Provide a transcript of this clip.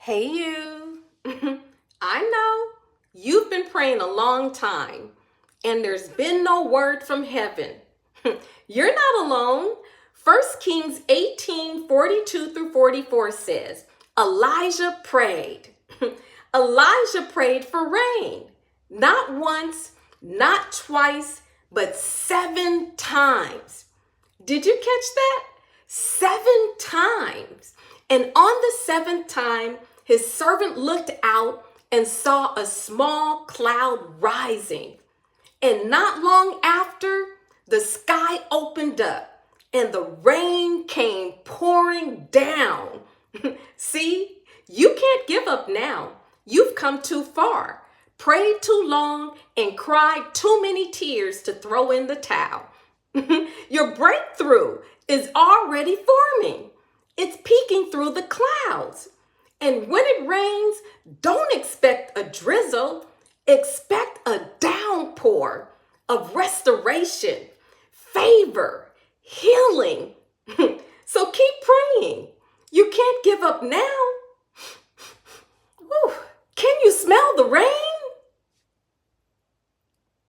Hey, you. I know you've been praying a long time and there's been no word from heaven. You're not alone. 1 Kings 18:42 through 44 says, Elijah prayed. Elijah prayed for rain. Not once, not twice, but 7 times. Did you catch that? 7 times. And on the seventh time, his servant looked out and saw a small cloud rising. And not long after, the sky opened up and the rain came pouring down. See, you can't give up now. You've come too far, prayed too long, and cried too many tears to throw in the towel. Your breakthrough is already forming. It's peeking through the clouds. And when it rains, don't expect a drizzle. Expect a downpour of restoration, favor, healing. So keep praying. You can't give up now.